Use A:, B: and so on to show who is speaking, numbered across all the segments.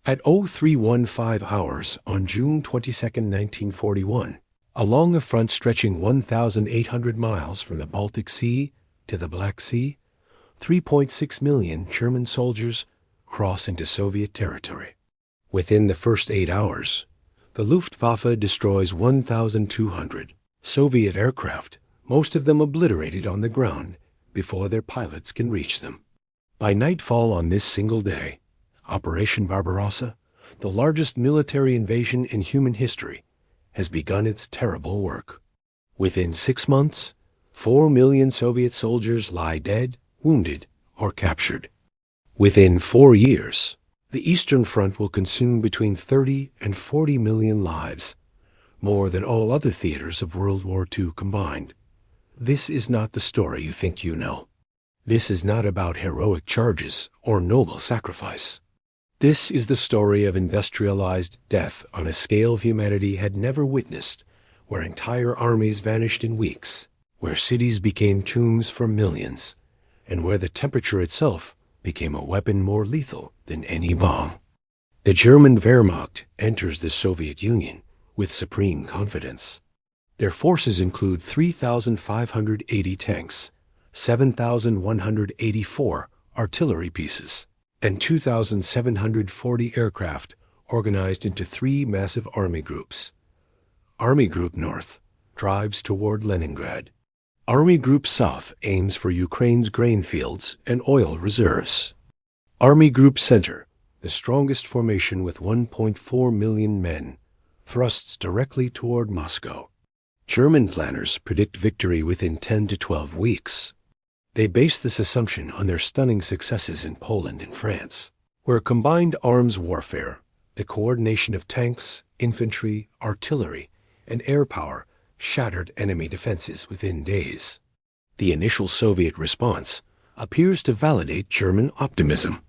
A: At 0315 hours on June 22, 1941, along a front stretching 1,800 miles from the Baltic Sea to the Black Sea, 3.6 million German soldiers cross into Soviet territory. Within the first 8 hours, the Luftwaffe destroys 1,200 Soviet aircraft, most of them obliterated on the ground before their pilots can reach them. By nightfall on this single day, Operation Barbarossa, the largest military invasion in human history, has begun its terrible work. Within 6 months, 4 million Soviet soldiers lie dead, wounded, or captured. Within 4 years, the Eastern Front will consume between 30 and 40 million lives, more than all other theaters of World War II combined. This is not the story you think you know. This is not about heroic charges or noble sacrifice. This is the story of industrialized death on a scale humanity had never witnessed, where entire armies vanished in weeks, where cities became tombs for millions, and where the temperature itself became a weapon more lethal than any bomb. The German Wehrmacht enters the Soviet Union with supreme confidence. Their forces include 3,580 tanks, 7,184 artillery pieces, and 2,740 aircraft organized into 3 massive army groups. Army Group North drives toward Leningrad. Army Group South aims for Ukraine's grain fields and oil reserves. Army Group Center, the strongest formation with 1.4 million men, thrusts directly toward Moscow. German planners predict victory within 10 to 12 weeks. They base this assumption on their stunning successes in Poland and France, where combined arms warfare, the coordination of tanks, infantry, artillery, and air power shattered enemy defenses within days. The initial Soviet response appears to validate German optimism.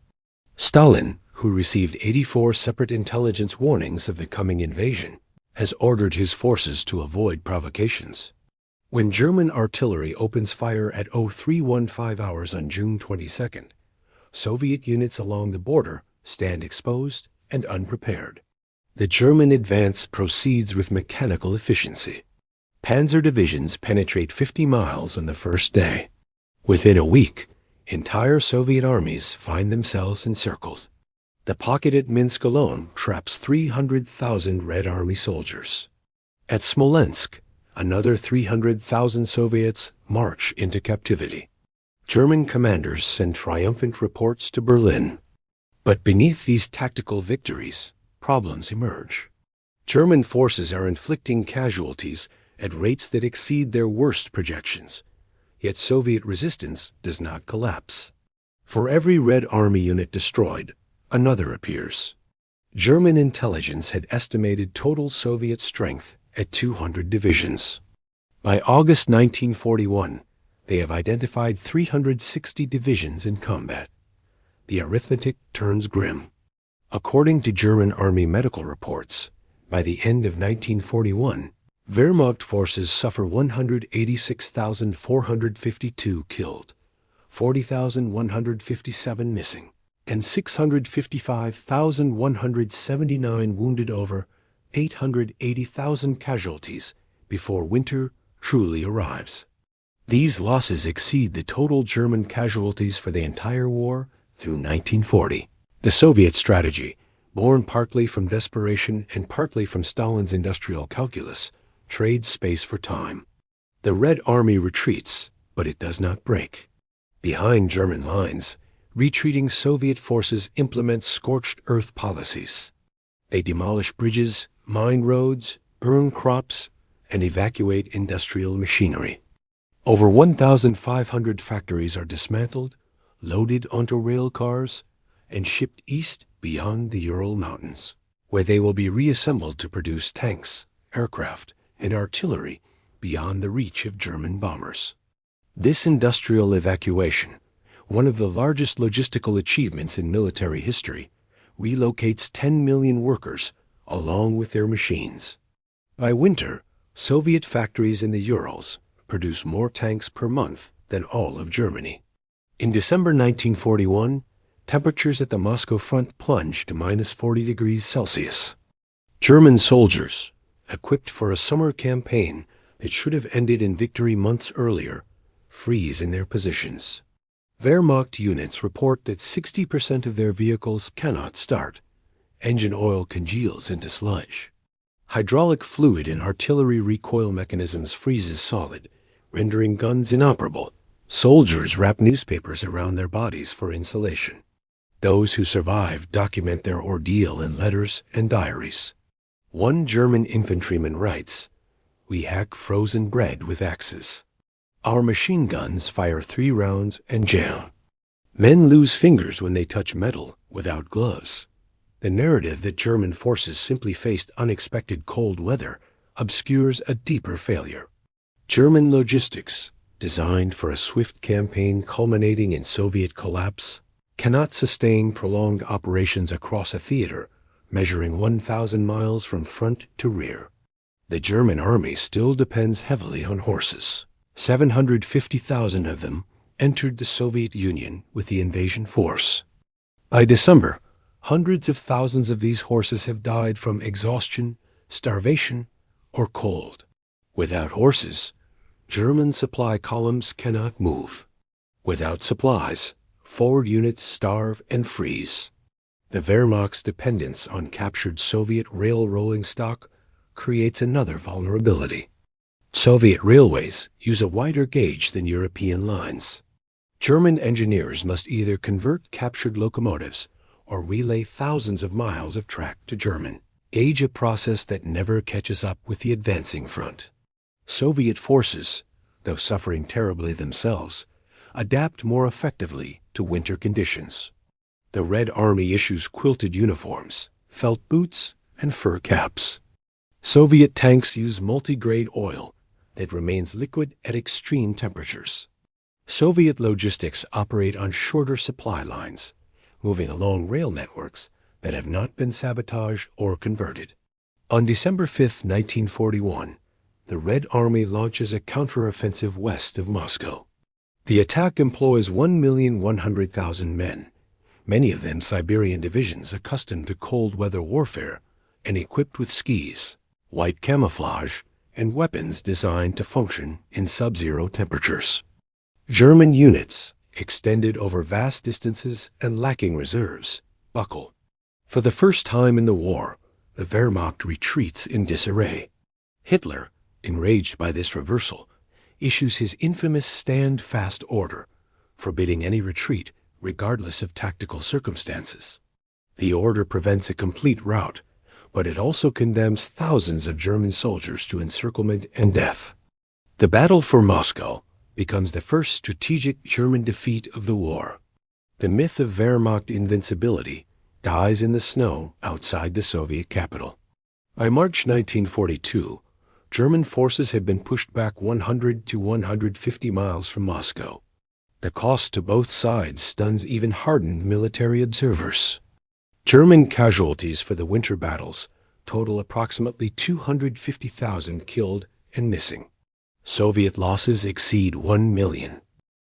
A: Stalin, who received 84 separate intelligence warnings of the coming invasion, has ordered his forces to avoid provocations. When German artillery opens fire at 0315 hours on June 22nd, Soviet units along the border stand exposed and unprepared. The German advance proceeds with mechanical efficiency. Panzer divisions penetrate 50 miles on the first day. Within a week, entire Soviet armies find themselves encircled. The pocket at Minsk alone traps 300,000 Red Army soldiers. At Smolensk, another 300,000 Soviets march into captivity. German commanders send triumphant reports to Berlin. But beneath these tactical victories, problems emerge. German forces are inflicting casualties at rates that exceed their worst projections, yet Soviet resistance does not collapse. For every Red Army unit destroyed, another appears. German intelligence had estimated total Soviet strength at 200 divisions. By August 1941, they have identified 360 divisions in combat. The arithmetic turns grim. According to German Army medical reports, by the end of 1941, Wehrmacht forces suffer 186,452 killed, 40,157 missing, and 655,179 wounded, over 880,000 casualties before winter truly arrives. These losses exceed the total German casualties for the entire war through 1940. The Soviet strategy, born partly from desperation and partly from Stalin's industrial calculus, trades space for time. The Red Army retreats, but it does not break. Behind German lines, retreating Soviet forces implement scorched earth policies. They demolish bridges, mine roads, burn crops, and evacuate industrial machinery. Over 1,500 factories are dismantled, loaded onto rail cars, and shipped east beyond the Ural Mountains, where they will be reassembled to produce tanks, aircraft, and artillery beyond the reach of German bombers. This industrial evacuation, one of the largest logistical achievements in military history, relocates 10 million workers along with their machines. By winter, Soviet factories in the Urals produce more tanks per month than all of Germany. In December 1941, temperatures at the Moscow front plunge to -40 degrees Celsius. German soldiers, equipped for a summer campaign that should have ended in victory months earlier, freeze in their positions. Wehrmacht units report that 60% of their vehicles cannot start. Engine oil congeals into sludge. Hydraulic fluid in artillery recoil mechanisms freezes solid, rendering guns inoperable. Soldiers wrap newspapers around their bodies for insulation. Those who survive document their ordeal in letters and diaries. One German infantryman writes, "We hack frozen bread with axes. Our machine guns fire 3 rounds and jam. Men lose fingers when they touch metal without gloves." The narrative that German forces simply faced unexpected cold weather obscures a deeper failure. German logistics, designed for a swift campaign culminating in Soviet collapse, cannot sustain prolonged operations across a theater measuring 1,000 miles from front to rear. The German army still depends heavily on horses. 750,000 of them entered the Soviet Union with the invasion force. By December, hundreds of thousands of these horses have died from exhaustion, starvation, or cold. Without horses, German supply columns cannot move. Without supplies, forward units starve and freeze. The Wehrmacht's dependence on captured Soviet rail rolling stock creates another vulnerability. Soviet railways use a wider gauge than European lines. German engineers must either convert captured locomotives or relay thousands of miles of track to German gauge, a process that never catches up with the advancing front. Soviet forces, though suffering terribly themselves, adapt more effectively to winter conditions. The Red Army issues quilted uniforms, felt boots, and fur caps. Soviet tanks use multi-grade oil that remains liquid at extreme temperatures. Soviet logistics operate on shorter supply lines, moving along rail networks that have not been sabotaged or converted. On December 5, 1941, the Red Army launches a counteroffensive west of Moscow. The attack employs 1,100,000 men, many of them Siberian divisions accustomed to cold weather warfare and equipped with skis, white camouflage, and weapons designed to function in sub-zero temperatures. German units, extended over vast distances and lacking reserves, buckle. For the first time in the war, the Wehrmacht retreats in disarray. Hitler, enraged by this reversal, issues his infamous stand-fast order, forbidding any retreat regardless of tactical circumstances. The order prevents a complete rout, but it also condemns thousands of German soldiers to encirclement and death. The battle for Moscow becomes the first strategic German defeat of the war. The myth of Wehrmacht invincibility dies in the snow outside the Soviet capital. By March 1942, German forces had been pushed back 100 to 150 miles from Moscow. The cost to both sides stuns even hardened military observers. German casualties for the winter battles total approximately 250,000 killed and missing. Soviet losses exceed 1 million.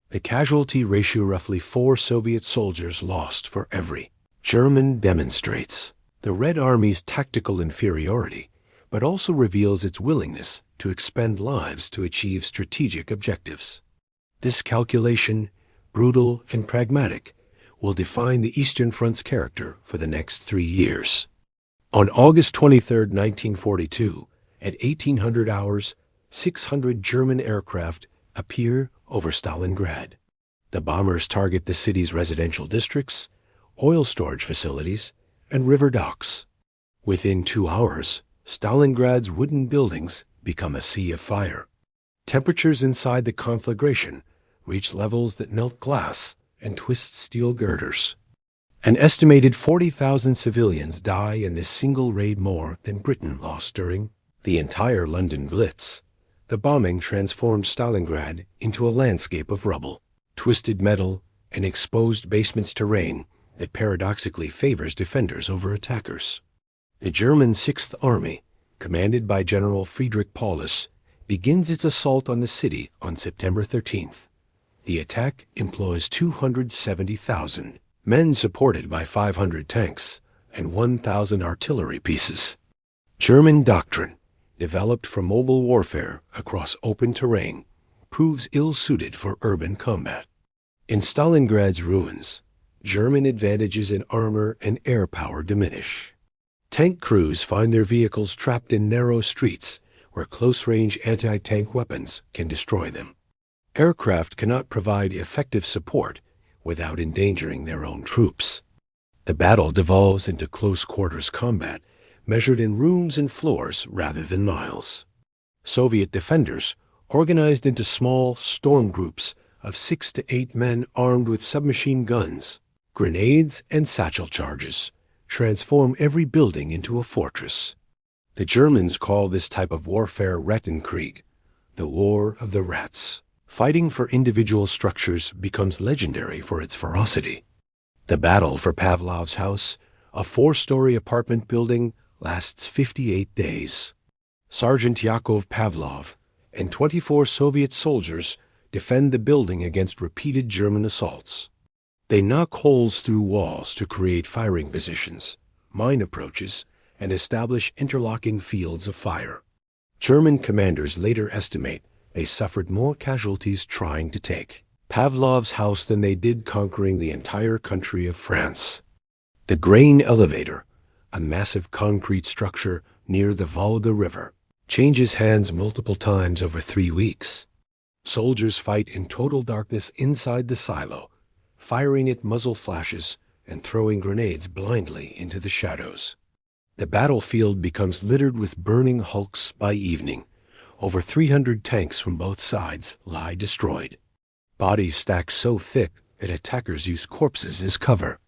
A: The casualty ratio, roughly 4 Soviet soldiers lost for every German, demonstrates the Red Army's tactical inferiority, but also reveals its willingness to expend lives to achieve strategic objectives. This calculation, brutal and pragmatic, will define the Eastern Front's character for the next 3 years. On August 23, 1942, at 1800 hours, 600 German aircraft appear over Stalingrad. The bombers target the city's residential districts, oil storage facilities, and river docks. Within 2 hours, Stalingrad's wooden buildings become a sea of fire. Temperatures inside the conflagration reach levels that melt glass and twist steel girders. An estimated 40,000 civilians die in this single raid, more than Britain lost during the entire London Blitz. The bombing transformed Stalingrad into a landscape of rubble, twisted metal, and exposed basements terrain that paradoxically favors defenders over attackers. The German Sixth Army, commanded by General Friedrich Paulus, begins its assault on the city on September 13th. The attack employs 270,000 men supported by 500 tanks and 1,000 artillery pieces. German doctrine, developed for mobile warfare across open terrain, proves ill-suited for urban combat. In Stalingrad's ruins, German advantages in armor and air power diminish. Tank crews find their vehicles trapped in narrow streets where close-range anti-tank weapons can destroy them. Aircraft cannot provide effective support without endangering their own troops. The battle devolves into close-quarters combat, measured in rooms and floors rather than miles. Soviet defenders, organized into small storm groups of 6 to 8 men armed with submachine guns, grenades, and satchel charges, transform every building into a fortress. The Germans call this type of warfare Rattenkrieg, the War of the Rats. Fighting for individual structures becomes legendary for its ferocity. The battle for Pavlov's house, a 4-story apartment building, lasts 58 days. Sergeant Yakov Pavlov and 24 Soviet soldiers defend the building against repeated German assaults. They knock holes through walls to create firing positions, mine approaches, and establish interlocking fields of fire. German commanders later estimate they suffered more casualties trying to take Pavlov's house than they did conquering the entire country of France. The grain elevator, a massive concrete structure near the Volga River, changes hands multiple times over 3 weeks. Soldiers fight in total darkness inside the silo, firing at muzzle flashes and throwing grenades blindly into the shadows. The battlefield becomes littered with burning hulks by evening. Over 300 tanks from both sides lie destroyed. Bodies stacked so thick that attackers use corpses as cover.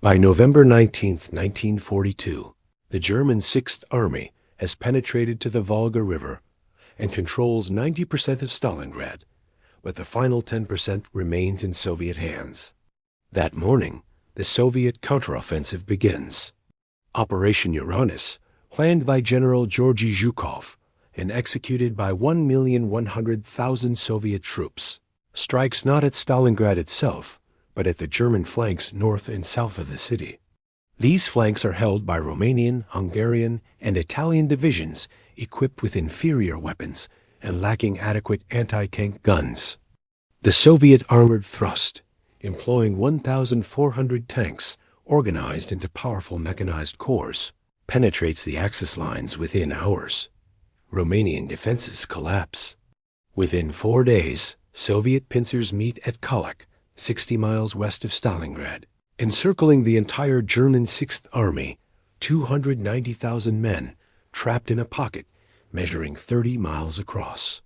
A: By November 19, 1942, the German Sixth Army has penetrated to the Volga River and controls 90% of Stalingrad, but the final 10% remains in Soviet hands. That morning, the Soviet counteroffensive begins. Operation Uranus, planned by General Georgy Zhukov and executed by 1,100,000 Soviet troops, strikes not at Stalingrad itself, but at the German flanks north and south of the city. These flanks are held by Romanian, Hungarian, and Italian divisions equipped with inferior weapons and lacking adequate anti-tank guns. The Soviet armored thrust, employing 1,400 tanks organized into powerful mechanized corps, penetrates the Axis lines within hours. Romanian defenses collapse. Within 4 days, Soviet pincers meet at Kalach, 60 miles west of Stalingrad, encircling the entire German Sixth Army, 290,000 men trapped in a pocket measuring 30 miles across.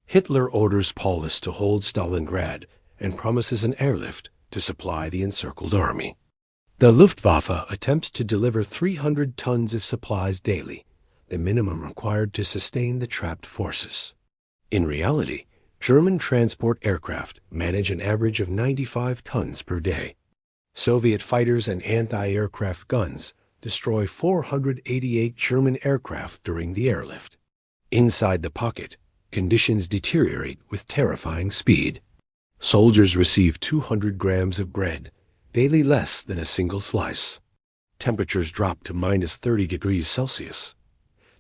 A: Hitler orders Paulus to hold Stalingrad and promises an airlift to supply the encircled army. The Luftwaffe attempts to deliver 300 tons of supplies daily, the minimum required to sustain the trapped forces. In reality, German transport aircraft manage an average of 95 tons per day. Soviet fighters and anti-aircraft guns destroy 488 German aircraft during the airlift. Inside the pocket, conditions deteriorate with terrifying speed. Soldiers receive 200 grams of bread, daily less than a single slice. Temperatures drop to minus 30 degrees Celsius.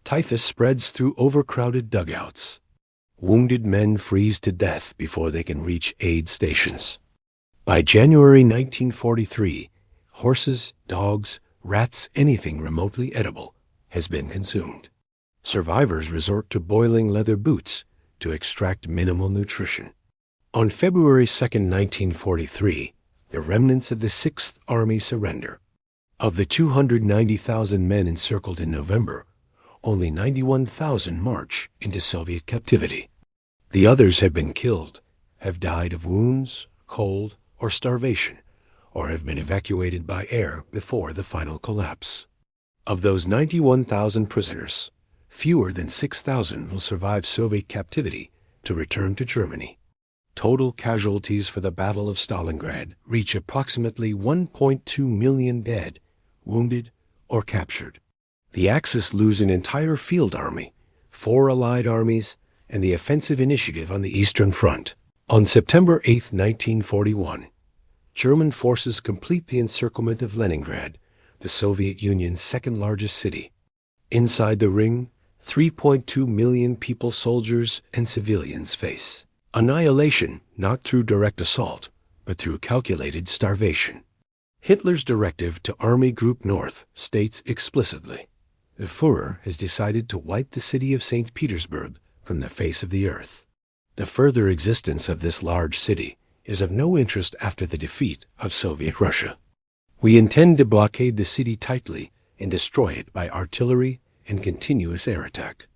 A: Typhus spreads through overcrowded dugouts. Wounded men freeze to death before they can reach aid stations. By January 1943, horses, dogs, rats, anything remotely edible has been consumed. Survivors resort to boiling leather boots to extract minimal nutrition. On February 2, 1943, the remnants of the Sixth Army surrender. Of the 290,000 men encircled in November, only 91,000 march into Soviet captivity. The others have been killed, have died of wounds, cold, or starvation, or have been evacuated by air before the final collapse. Of those 91,000 prisoners, fewer than 6,000 will survive Soviet captivity to return to Germany. Total casualties for the Battle of Stalingrad reach approximately 1.2 million dead, wounded, or captured. The Axis lose an entire field army, 4 Allied armies, and the offensive initiative on the Eastern Front. On September 8, 1941, German forces complete the encirclement of Leningrad, the Soviet Union's second-largest city. Inside the ring, 3.2 million people, soldiers and civilians, face annihilation not through direct assault, but through calculated starvation. Hitler's directive to Army Group North states explicitly, "The Führer has decided to wipe the city of St. Petersburg from the face of the earth." The further existence of this large city is of no interest after the defeat of Soviet Russia. "We intend to blockade the city tightly and destroy it by artillery and continuous air attack."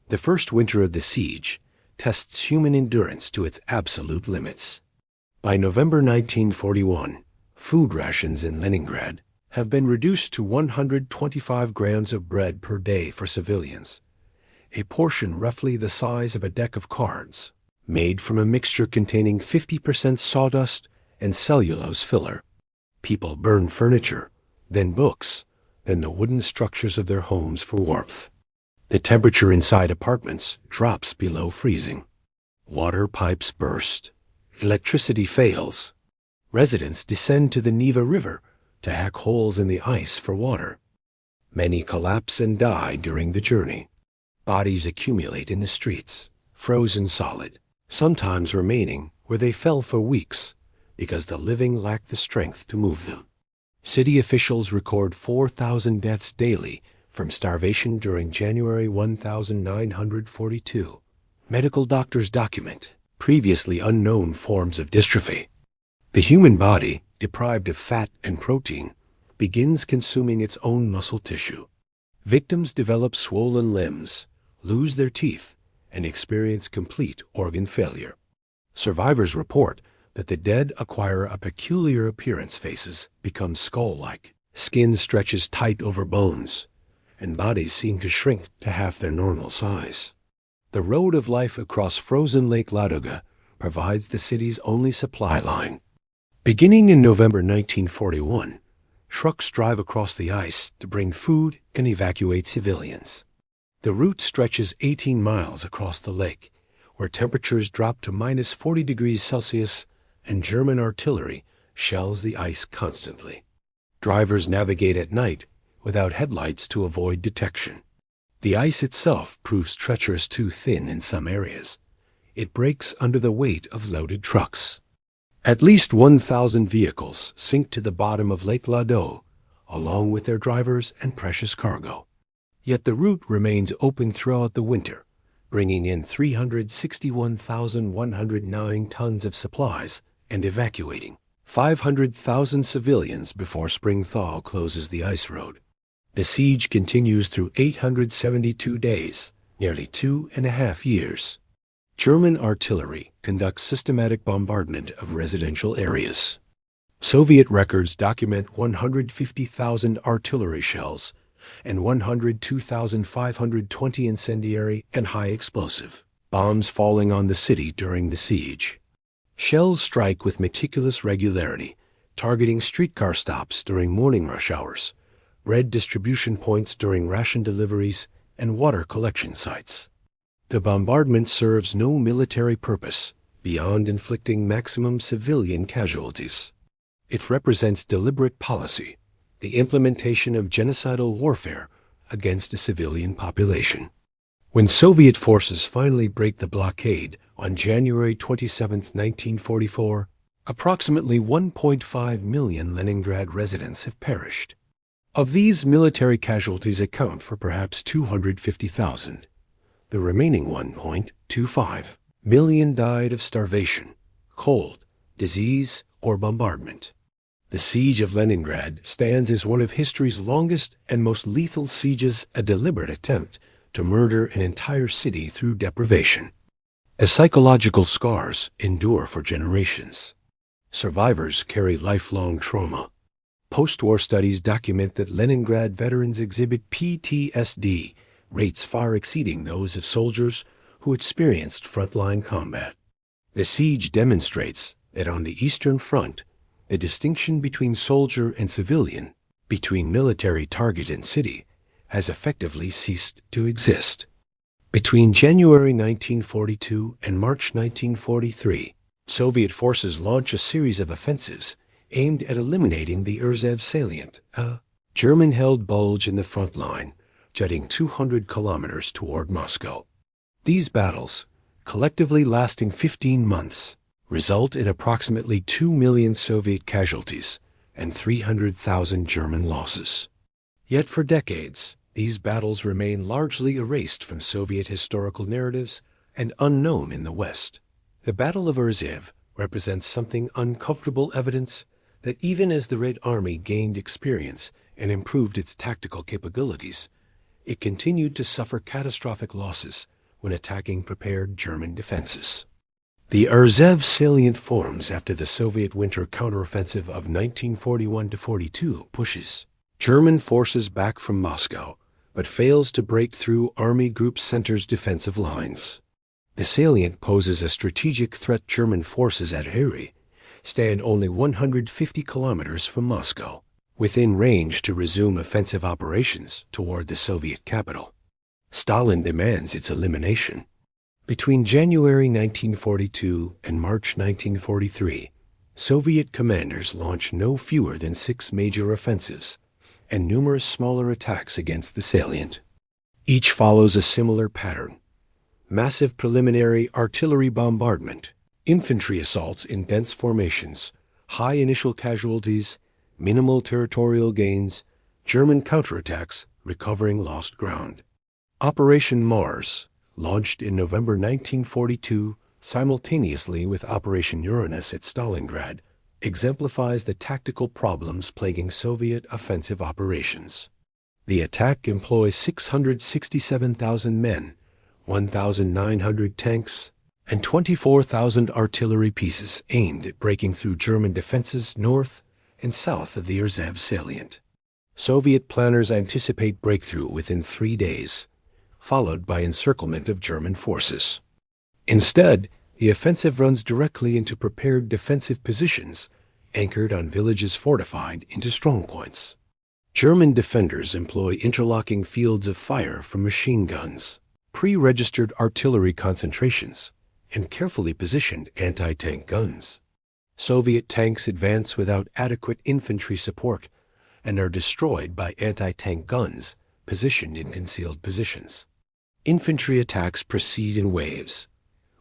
A: The first winter of the siege tests human endurance to its absolute limits. By November 1941, food rations in Leningrad have been reduced to 125 grams of bread per day for civilians, a portion roughly the size of a deck of cards, made from a mixture containing 50% sawdust and cellulose filler. People burn furniture, then books, then the wooden structures of their homes for warmth. The temperature inside apartments drops below freezing. Water pipes burst. Electricity fails. Residents descend to the Neva River to hack holes in the ice for water. Many collapse and die during the journey. Bodies accumulate in the streets, frozen solid, sometimes remaining where they fell for weeks because the living lacked the strength to move them. City officials record 4,000 deaths daily from starvation during January 1942. Medical doctors document previously unknown forms of dystrophy. The human body, deprived of fat and protein, begins consuming its own muscle tissue. Victims develop swollen limbs, lose their teeth, and experience complete organ failure. Survivors report that the dead acquire a peculiar appearance. Faces become skull-like, skin stretches tight over bones, and bodies seem to shrink to half their normal size. The road of life across frozen Lake Ladoga provides the city's only supply line. Beginning in November 1941, trucks drive across the ice to bring food and evacuate civilians. The route stretches 18 miles across the lake, where temperatures drop to minus 40 degrees Celsius and German artillery shells the ice constantly. Drivers navigate at night without headlights to avoid detection. The ice itself proves treacherous, too thin in some areas. It breaks under the weight of loaded trucks. At least 1,000 vehicles sink to the bottom of Lake Lado, along with their drivers and precious cargo. Yet the route remains open throughout the winter, bringing in 361,109 tons of supplies and evacuating 500,000 civilians before spring thaw closes the ice road. The siege continues through 872 days, nearly 2.5 years. German artillery conducts systematic bombardment of residential areas. Soviet records document 150,000 artillery shells and 102,520 incendiary and high explosive bombs falling on the city during the siege. Shells strike with meticulous regularity, targeting streetcar stops during morning rush hours, bread distribution points during ration deliveries, and water collection sites. The bombardment serves no military purpose beyond inflicting maximum civilian casualties. It represents deliberate policy, the implementation of genocidal warfare against a civilian population. When Soviet forces finally break the blockade on January 27, 1944, approximately 1.5 million Leningrad residents have perished. Of these, military casualties account for perhaps 250,000. The remaining 1.25 million died of starvation, cold, disease, or bombardment. The Siege of Leningrad stands as one of history's longest and most lethal sieges, a deliberate attempt to murder an entire city through deprivation. As psychological scars endure for generations, survivors carry lifelong trauma. Post-war studies document that Leningrad veterans exhibit PTSD, rates far exceeding those of soldiers who experienced frontline combat. The siege demonstrates that on the Eastern Front, the distinction between soldier and civilian, between military target and city, has effectively ceased to exist. Between January 1942 and March 1943, Soviet forces launch a series of offensives aimed at eliminating the Urzev salient, a German-held bulge in the front line, jutting 200 kilometers toward Moscow. These battles, collectively lasting 15 months, result in approximately 2 million Soviet casualties and 300,000 German losses. Yet for decades, these battles remain largely erased from Soviet historical narratives and unknown in the West. The Battle of Urzev represents something uncomfortable evidence that even as the Red Army gained experience and improved its tactical capabilities, it continued to suffer catastrophic losses when attacking prepared German defenses. The Urzev salient forms after the Soviet winter counteroffensive of 1941-42 pushes German forces back from Moscow, but fails to break through Army Group Center's defensive lines. The salient poses a strategic threat. German forces at Heri stand only 150 kilometers from Moscow, within range to resume offensive operations toward the Soviet capital. Stalin demands its elimination. Between January 1942 and March 1943, Soviet commanders launched no fewer than 6 major offensives and numerous smaller attacks against the salient. Each follows a similar pattern: massive preliminary artillery bombardment, infantry assaults in dense formations, high initial casualties, minimal territorial gains, German counterattacks recovering lost ground. Operation Mars, launched in November 1942 simultaneously with Operation Uranus at Stalingrad, exemplifies the tactical problems plaguing Soviet offensive operations. The attack employs 667,000 men, 1,900 tanks, and 24,000 artillery pieces aimed at breaking through German defenses north and south of the Urzev salient. Soviet planners anticipate breakthrough within 3 days, followed by encirclement of German forces. Instead, the offensive runs directly into prepared defensive positions, anchored on villages fortified into strongpoints. German defenders employ interlocking fields of fire from machine guns, pre-registered artillery concentrations, and carefully positioned anti-tank guns. Soviet tanks advance without adequate infantry support and are destroyed by anti-tank guns positioned in concealed positions. Infantry attacks proceed in waves,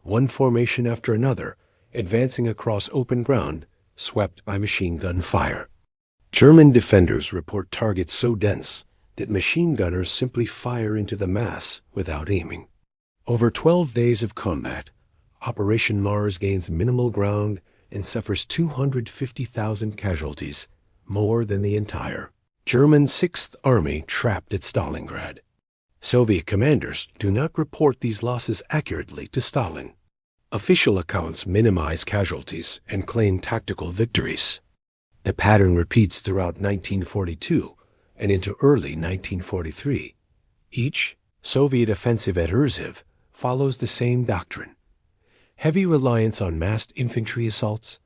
A: one formation after another, advancing across open ground, swept by machine gun fire. German defenders report targets so dense that machine gunners simply fire into the mass without aiming. Over 12 days of combat, Operation Mars gains minimal ground and suffers 250,000 casualties, more than the entire German 6th Army trapped at Stalingrad. Soviet commanders do not report these losses accurately to Stalin. Official accounts minimize casualties and claim tactical victories. The pattern repeats throughout 1942 and into early 1943. Each Soviet offensive at Urzev follows the same doctrine: heavy reliance on massed infantry assaults,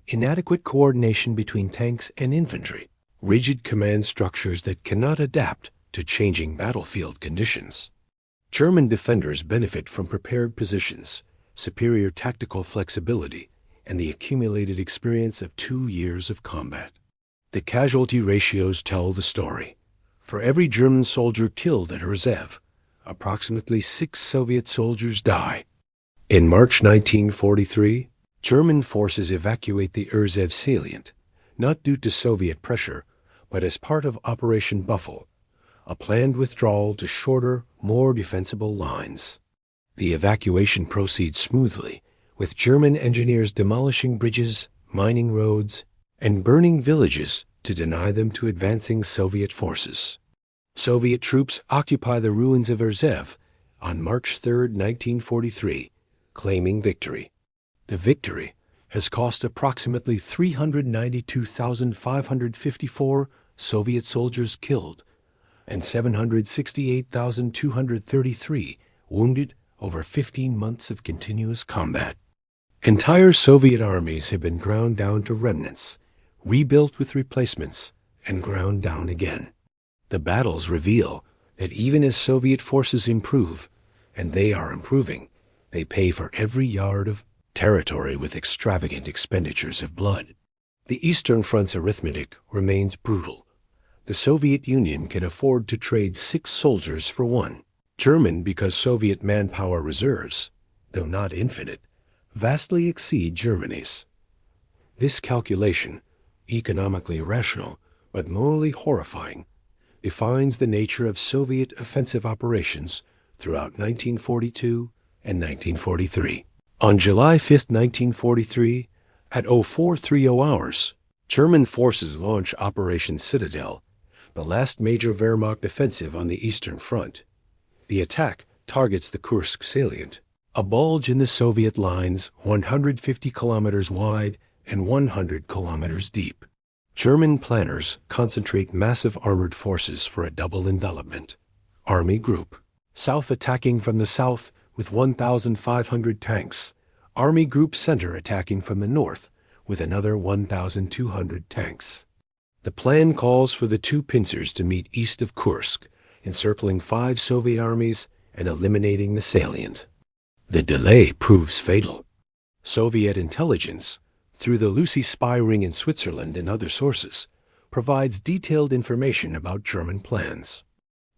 A: inadequate coordination between tanks and infantry, rigid command structures that cannot adapt to changing battlefield conditions. German defenders benefit from prepared positions, superior tactical flexibility, and the accumulated experience of 2 years of combat. The casualty ratios tell the story. For every German soldier killed at Urzev, approximately 6 Soviet soldiers die. In March 1943, German forces evacuate the Urzev salient, not due to Soviet pressure, but as part of Operation Buffalo, a planned withdrawal to shorter, more defensible lines. The evacuation proceeds smoothly, with German engineers demolishing bridges, mining roads, and burning villages to deny them to advancing Soviet forces. Soviet troops occupy the ruins of Urzev on March 3, 1943, claiming victory. The victory has cost approximately 392,554 Soviet soldiers killed and 768,233 wounded over 15 months of continuous combat. Entire Soviet armies have been ground down to remnants, rebuilt with replacements, and ground down again. The battles reveal that even as Soviet forces improve, and they are improving, they pay for every yard of territory with extravagant expenditures of blood. The Eastern Front's arithmetic remains brutal. The Soviet Union can afford to trade 6 soldiers for 1. German because Soviet manpower reserves, though not infinite, vastly exceed Germany's. This calculation, economically rational but morally horrifying, defines the nature of Soviet offensive operations throughout 1942 and 1943. On July 5, 1943, at 0430 hours, German forces launch Operation Citadel, the last major Wehrmacht offensive on the Eastern Front. The attack targets the Kursk salient, a bulge in the Soviet lines 150 kilometers wide and 100 kilometers deep. German planners concentrate massive armored forces for a double envelopment. Army Group South attacking from the south with 1,500 tanks. Army Group Center attacking from the north with another 1,200 tanks. The plan calls for the 2 pincers to meet east of Kursk, encircling 5 Soviet armies and eliminating the salient. The delay proves fatal. Soviet intelligence, through the Lucy spy ring in Switzerland and other sources, provides detailed information about German plans.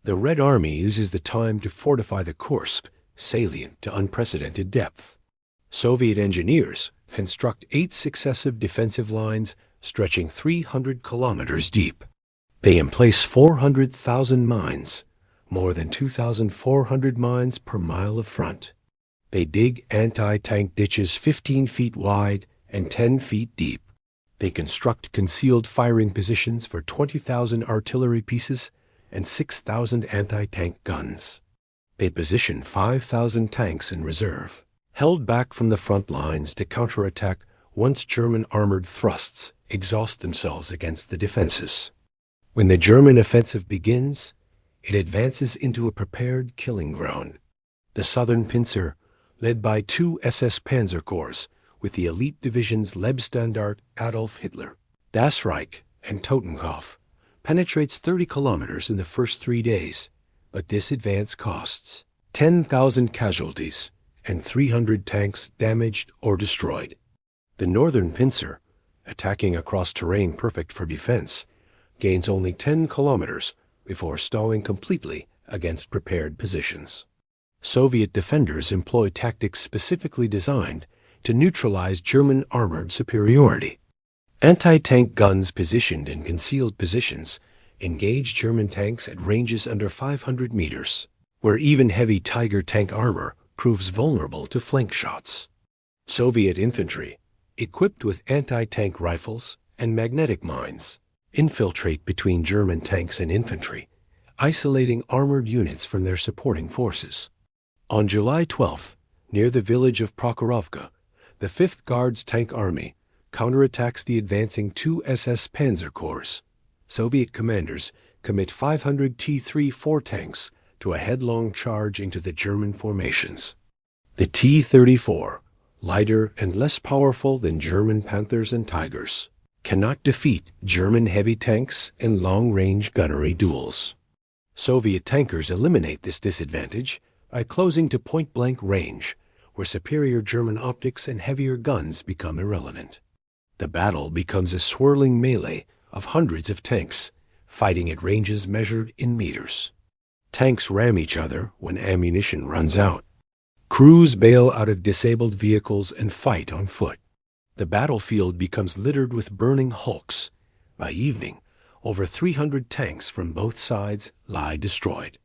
A: The Red Army uses the time to fortify the Kursk salient to unprecedented depth. Soviet engineers construct 8 successive defensive lines stretching 300 kilometers deep. They emplace 400,000 mines, more than 2,400 mines per mile of front. They dig anti-tank ditches 15 feet wide and 10 feet deep. They construct concealed firing positions for 20,000 artillery pieces and 6,000 anti-tank guns. They position 5,000 tanks in reserve, held back from the front lines to counterattack once German armored thrusts exhaust themselves against the defenses. When the German offensive begins, it advances into a prepared killing ground. The southern pincer, led by 2 SS Panzer Corps with the elite divisions Leibstandarte Adolf Hitler, Das Reich, and Totenkopf, penetrates 30 kilometers in the first 3 days, but this advance costs 10,000 casualties and 300 tanks damaged or destroyed. The northern pincer, attacking across terrain perfect for defense, gains only 10 kilometers before stalling completely against prepared positions. Soviet defenders employ tactics specifically designed to neutralize German armored superiority. Anti-tank guns positioned in concealed positions engage German tanks at ranges under 500 meters, where even heavy Tiger tank armor proves vulnerable to flank shots. Soviet infantry, equipped with anti-tank rifles and magnetic mines, infiltrate between German tanks and infantry, isolating armored units from their supporting forces. On July 12th, near the village of Prokhorovka, the 5th Guards Tank Army counterattacks the advancing 2 SS Panzer Corps. Soviet commanders commit 500 T-34 tanks to a headlong charge into the German formations. The T-34, lighter and less powerful than German Panthers and Tigers, cannot defeat German heavy tanks in long-range gunnery duels. Soviet tankers eliminate this disadvantage by closing to point-blank range, where superior German optics and heavier guns become irrelevant. The battle becomes a swirling melee of hundreds of tanks, fighting at ranges measured in meters. Tanks ram each other when ammunition runs out. Crews bail out of disabled vehicles and fight on foot. The battlefield becomes littered with burning hulks. By evening, over 300 tanks from both sides lie destroyed.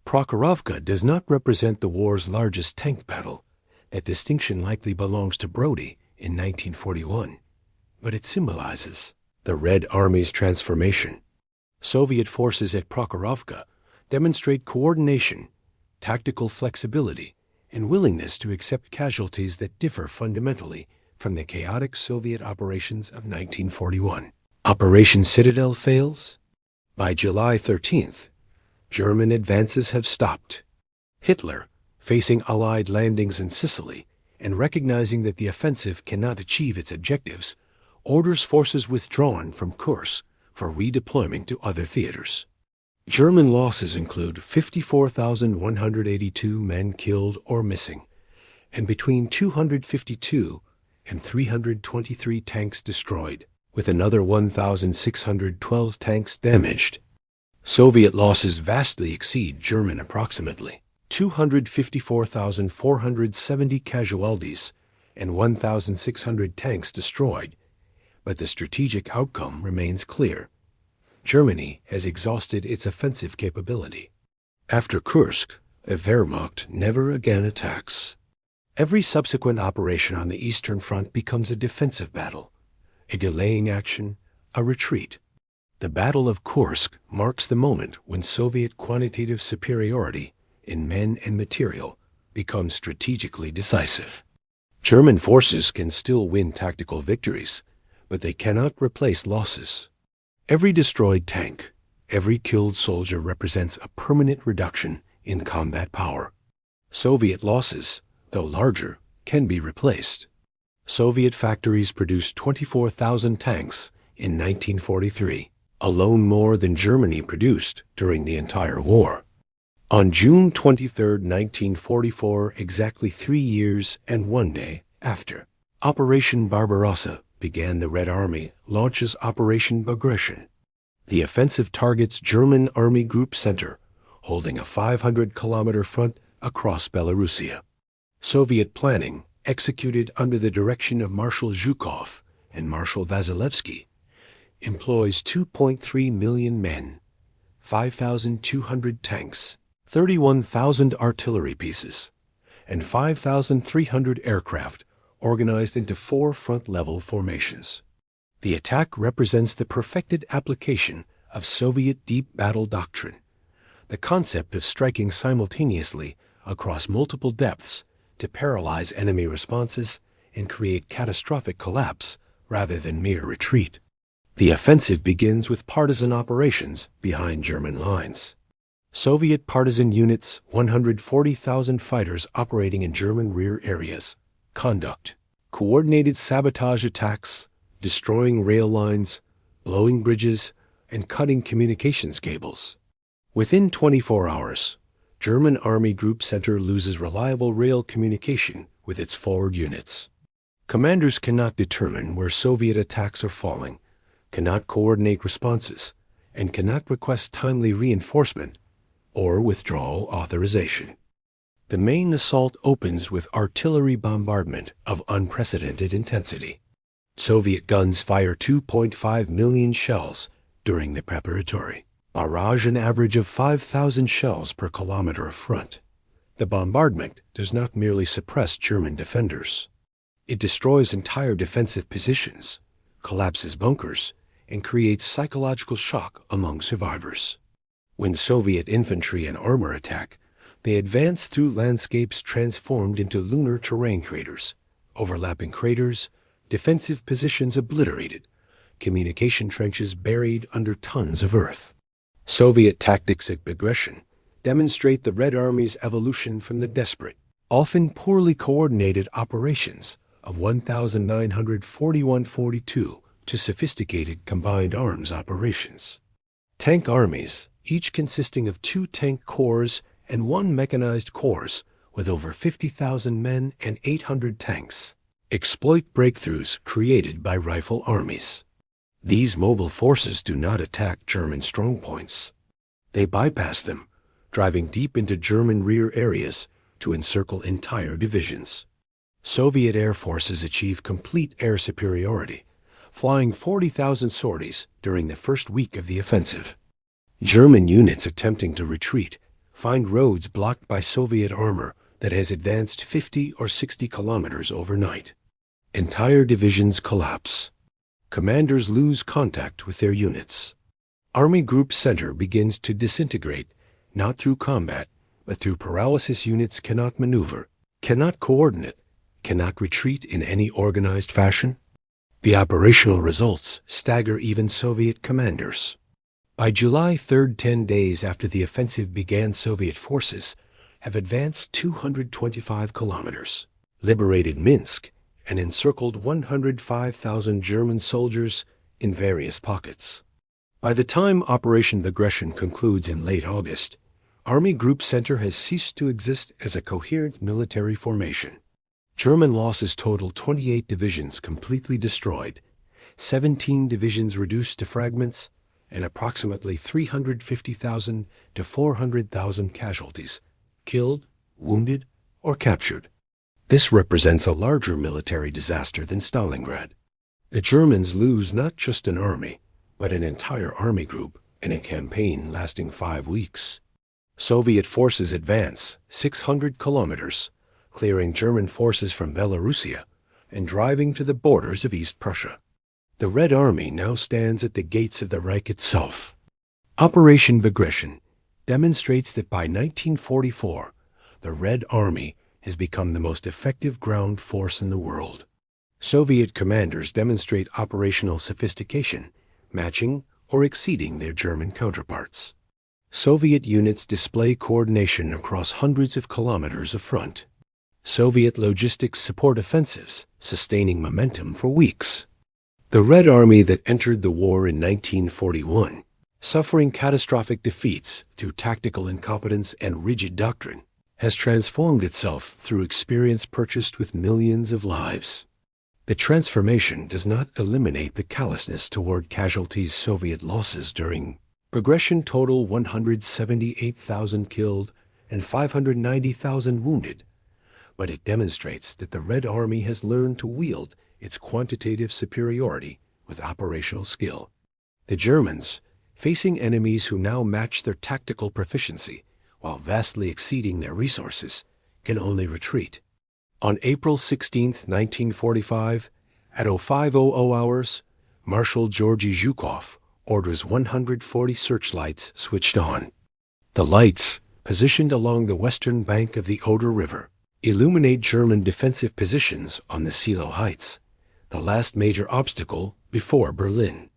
A: Prokhorovka does not represent the war's largest tank battle. That distinction likely belongs to Brody in 1941, but it symbolizes the Red Army's transformation. Soviet forces at Prokhorovka demonstrate coordination, tactical flexibility, and willingness to accept casualties that differ fundamentally from the chaotic Soviet operations of 1941. Operation Citadel fails. By July 13th, German advances have stopped. Hitler, facing Allied landings in Sicily and recognizing that the offensive cannot achieve its objectives, orders forces withdrawn from Kursk for redeployment to other theaters. German losses include 54,182 men killed or missing, and between 252 and 323 tanks destroyed. with another 1,612 tanks damaged. Soviet losses vastly exceed German approximately 254,470 casualties and 1,600 tanks destroyed, but the strategic outcome remains clear. Germany has exhausted its offensive capability. After Kursk, the Wehrmacht never again attacks. Every subsequent operation on the Eastern Front becomes a defensive battle, a delaying action, a retreat. The Battle of Kursk marks the moment when Soviet quantitative superiority in men and material becomes strategically decisive. German forces can still win tactical victories, but they cannot replace losses. Every destroyed tank, every killed soldier represents a permanent reduction in combat power. Soviet losses, though larger, can be replaced. Soviet factories produced 24,000 tanks in 1943, alone more than Germany produced during the entire war. On June 23, 1944, exactly 3 years and 1 day after Operation Barbarossa began, the Red Army launches Operation Barbarossa. The offensive targets German Army Group Center, holding a 500-kilometer front across Belarusia. Soviet planning, executed under the direction of Marshal Zhukov and Marshal Vasilevsky, employs 2.3 million men, 5,200 tanks, 31,000 artillery pieces, and 5,300 aircraft organized into 4 front-level formations. The attack represents the perfected application of Soviet deep battle doctrine, the concept of striking simultaneously across multiple depths to paralyze enemy responses and create catastrophic collapse rather than mere retreat. The offensive begins with partisan operations behind German lines. Soviet partisan units, 140,000 fighters operating in German rear areas, conduct coordinated sabotage attacks, destroying rail lines, blowing bridges, and cutting communications cables. Within 24 hours, German Army Group Center loses reliable rail communication with its forward units. Commanders cannot determine where Soviet attacks are falling, cannot coordinate responses, and cannot request timely reinforcement or withdrawal authorization. The main assault opens with artillery bombardment of unprecedented intensity. Soviet guns fire 2.5 million shells during the preparatory barrage, an average of 5,000 shells per kilometer of front. The bombardment does not merely suppress German defenders. It destroys entire defensive positions, collapses bunkers, and creates psychological shock among survivors. When Soviet infantry and armor attack, they advance through landscapes transformed into lunar terrain craters, overlapping craters, defensive positions obliterated, communication trenches buried under tons of earth. Soviet tactics of aggression demonstrate the Red Army's evolution from the desperate, often poorly coordinated operations of 1941-42 to sophisticated combined arms operations. Tank armies, each consisting of 2 tank corps and 1 mechanized corps with over 50,000 men and 800 tanks, exploit breakthroughs created by rifle armies. These mobile forces do not attack German strongpoints. They bypass them, driving deep into German rear areas to encircle entire divisions. Soviet air forces achieve complete air superiority, flying 40,000 sorties during the first week of the offensive. German units attempting to retreat find roads blocked by Soviet armor that has advanced 50 or 60 kilometers overnight. Entire divisions collapse. Commanders lose contact with their units. Army Group Center begins to disintegrate, not through combat, but through paralysis. Units cannot maneuver, cannot coordinate, cannot retreat in any organized fashion. The operational results stagger even Soviet commanders. By July 3rd, 10 days after the offensive began, Soviet forces have advanced 225 kilometers, liberated Minsk, and encircled 105,000 German soldiers in various pockets. By the time Operation Barbarossa concludes in late August, Army Group Center has ceased to exist as a coherent military formation. German losses total 28 divisions completely destroyed, 17 divisions reduced to fragments, and approximately 350,000 to 400,000 casualties, killed, wounded, or captured. This represents a larger military disaster than Stalingrad. The Germans lose not just an army, but an entire army group in a campaign lasting 5 weeks. Soviet forces advance 600 kilometers, clearing German forces from Belarusia and driving to the borders of East Prussia. The Red Army now stands at the gates of the Reich itself. Operation Barbarossa demonstrates that by 1944, the Red Army has become the most effective ground force in the world. Soviet commanders demonstrate operational sophistication, matching or exceeding their German counterparts. Soviet units display coordination across hundreds of kilometers of front. Soviet logistics support offensives, sustaining momentum for weeks. The Red Army that entered the war in 1941, suffering catastrophic defeats through tactical incompetence and rigid doctrine, has transformed itself through experience purchased with millions of lives. The transformation does not eliminate the callousness toward casualties. Soviet losses during progression total 178,000 killed and 590,000 wounded, but it demonstrates that the Red Army has learned to wield its quantitative superiority with operational skill. The Germans, facing enemies who now match their tactical proficiency while vastly exceeding their resources, can only retreat. On April 16, 1945, at 0500 hours, Marshal Georgy Zhukov orders 140 searchlights switched on. The lights, positioned along the western bank of the Oder River, illuminate German defensive positions on the Seelow Heights, the last major obstacle before Berlin.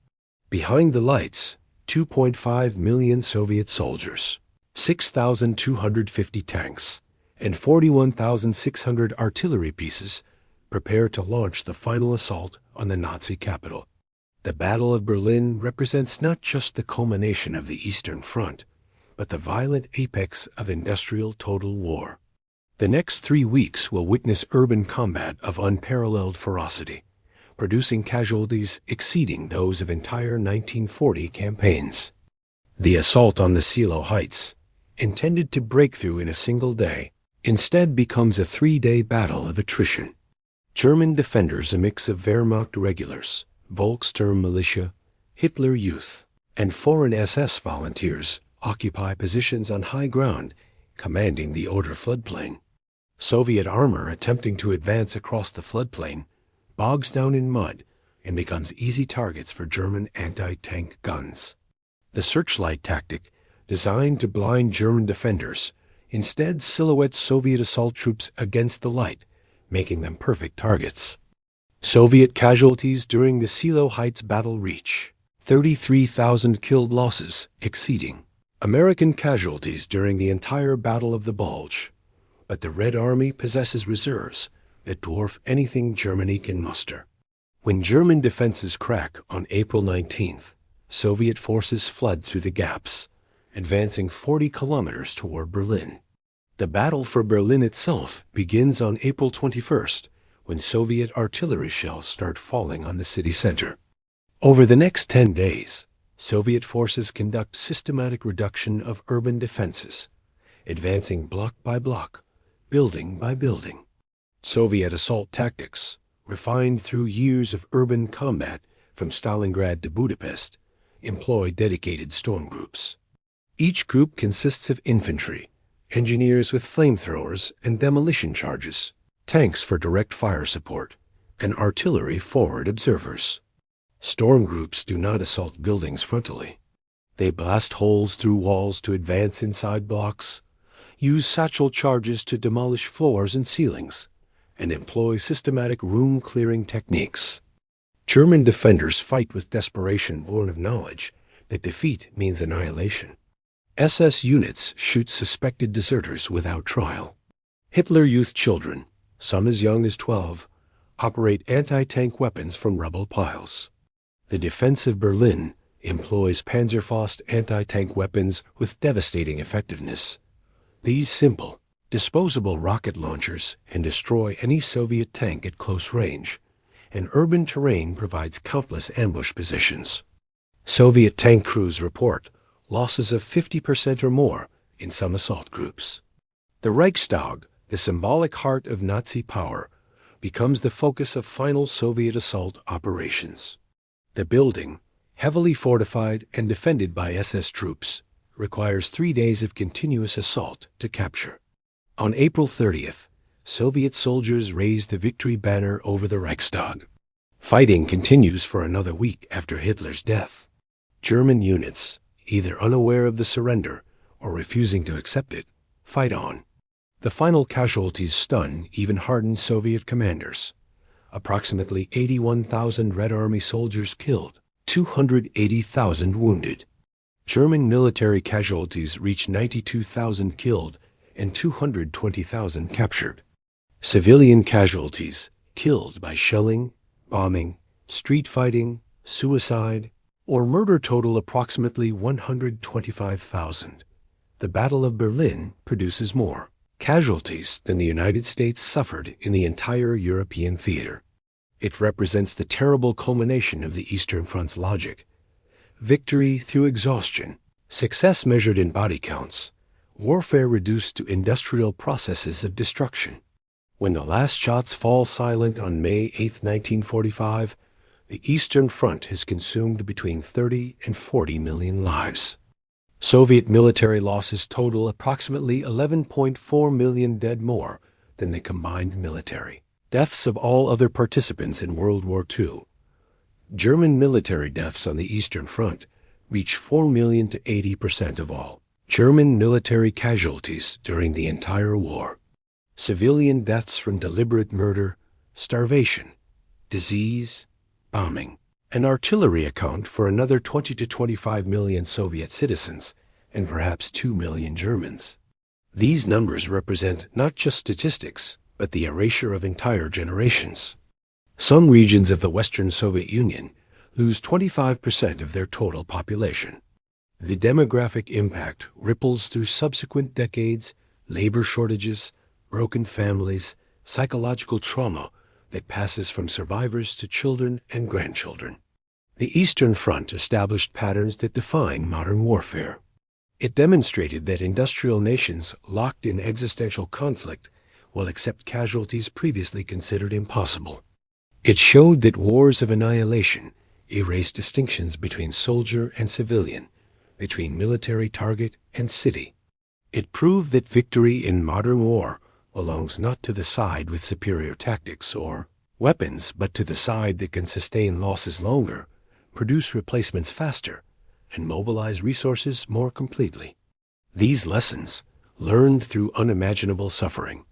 A: Behind the lights, 2.5 million Soviet soldiers, 6,250 tanks, and 41,600 artillery pieces prepare to launch the final assault on the Nazi capital. The Battle of Berlin represents not just the culmination of the Eastern Front, but the violent apex of industrial total war. The next 3 weeks will witness urban combat of unparalleled ferocity, producing casualties exceeding those of entire 1940 campaigns. The assault on the Seelow Heights, intended to break through in a single day, instead becomes a 3-day battle of attrition. German defenders, a mix of Wehrmacht regulars, Volkssturm militia, Hitler Youth, and foreign SS volunteers, occupy positions on high ground commanding the Oder floodplain. Soviet armor attempting to advance across the floodplain bogs down in mud and becomes easy targets for German anti-tank guns. The searchlight tactic, designed to blind German defenders, instead silhouettes Soviet assault troops against the light, making them perfect targets. Soviet casualties during the Seelow Heights battle reach 33,000 killed, losses exceeding American casualties during the entire Battle of the Bulge. But the Red Army possesses reserves that dwarf anything Germany can muster. When German defenses crack on April 19th, Soviet forces flood through the gaps, advancing 40 kilometers toward Berlin. The battle for Berlin itself begins on April 21st, when Soviet artillery shells start falling on the city center. Over the next 10 days, Soviet forces conduct systematic reduction of urban defenses, advancing block by block, building by building. Soviet assault tactics, refined through years of urban combat from Stalingrad to Budapest, employ dedicated storm groups. Each group consists of infantry, engineers with flamethrowers and demolition charges, tanks for direct fire support, and artillery forward observers. Storm groups do not assault buildings frontally. They blast holes through walls to advance inside blocks, use satchel charges to demolish floors and ceilings, and employ systematic room-clearing techniques. German defenders fight with desperation born of knowledge that defeat means annihilation. SS units shoot suspected deserters without trial. Hitler Youth children, some as young as 12, operate anti-tank weapons from rubble piles. The defense of Berlin employs Panzerfaust anti-tank weapons with devastating effectiveness. These simple, disposable rocket launchers can destroy any Soviet tank at close range, and urban terrain provides countless ambush positions. Soviet tank crews report losses of 50% or more in some assault groups. The Reichstag, the symbolic heart of Nazi power, becomes the focus of final Soviet assault operations. The building, heavily fortified and defended by SS troops, requires 3 days of continuous assault to capture. On April 30th, Soviet soldiers raised the victory banner over the Reichstag. Fighting continues for another week after Hitler's death. German units, either unaware of the surrender or refusing to accept it, fight on. The final casualties stun even hardened Soviet commanders. Approximately 81,000 Red Army soldiers killed, 280,000 wounded. German military casualties reach 92,000 killed and 220,000 captured. Civilian casualties killed by shelling, bombing, street fighting, suicide, or murder total approximately 125,000. The Battle of Berlin produces more casualties than the United States suffered in the entire European theater. It represents the terrible culmination of the Eastern Front's logic. Victory through exhaustion, success measured in body counts, warfare reduced to industrial processes of destruction. When the last shots fall silent on May 8, 1945, the Eastern Front has consumed between 30 and 40 million lives. Soviet military losses total approximately 11.4 million dead more than the combined military deaths of all other participants in World War II. German military deaths on the Eastern Front reach 4 million to 80% of all German military casualties during the entire war. Civilian deaths from deliberate murder, starvation, disease, bombing, and artillery account for another 20 to 25 million Soviet citizens and perhaps 2 million Germans. These numbers represent not just statistics, but the erasure of entire generations. Some regions of the Western Soviet Union lose 25% of their total population. The demographic impact ripples through subsequent decades, labor shortages, broken families, psychological trauma that passes from survivors to children and grandchildren. The Eastern Front established patterns that define modern warfare. It demonstrated that industrial nations locked in existential conflict will accept casualties previously considered impossible. It showed that wars of annihilation erase distinctions between soldier and civilian, between military target and city. It proved that victory in modern war belongs not to the side with superior tactics or weapons, but to the side that can sustain losses longer, produce replacements faster, and mobilize resources more completely. These lessons, learned through unimaginable suffering,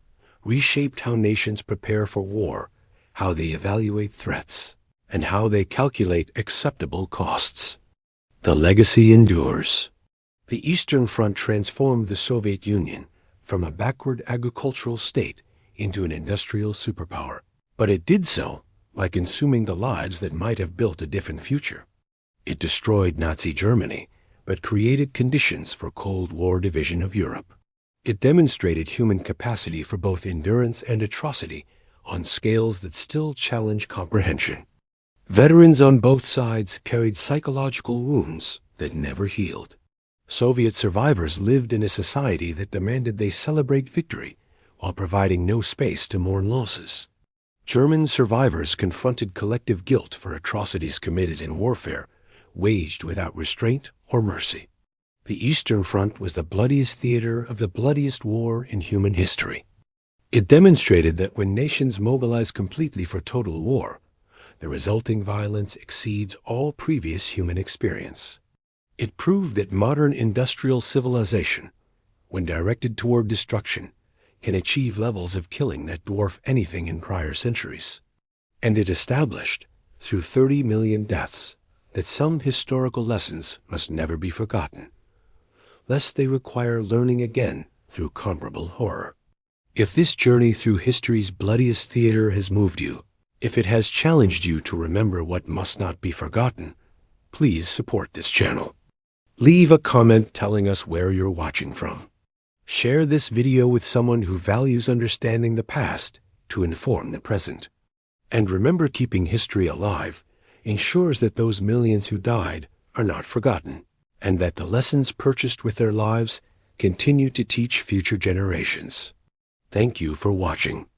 A: reshaped how nations prepare for war, how they evaluate threats, and how they calculate acceptable costs. The legacy endures. The Eastern Front transformed the Soviet Union from a backward agricultural state into an industrial superpower. But it did so by consuming the lives that might have built a different future. It destroyed Nazi Germany, but created conditions for Cold War division of Europe. It demonstrated human capacity for both endurance and atrocity on scales that still challenge comprehension. Veterans on both sides carried psychological wounds that never healed. Soviet survivors lived in a society that demanded they celebrate victory while providing no space to mourn losses. German survivors confronted collective guilt for atrocities committed in warfare, waged without restraint or mercy. The Eastern Front was the bloodiest theater of the bloodiest war in human history. It demonstrated that when nations mobilize completely for total war, the resulting violence exceeds all previous human experience. It proved that modern industrial civilization, when directed toward destruction, can achieve levels of killing that dwarf anything in prior centuries. And it established, through 30 million deaths, that some historical lessons must never be forgotten, lest they require learning again through comparable horror. If this journey through history's bloodiest theater has moved you, if it has challenged you to remember what must not be forgotten, please support this channel. Leave a comment telling us where you're watching from. Share this video with someone who values understanding the past to inform the present. And remember, keeping history alive ensures that those millions who died are not forgotten, and that the lessons purchased with their lives continue to teach future generations. Thank you for watching.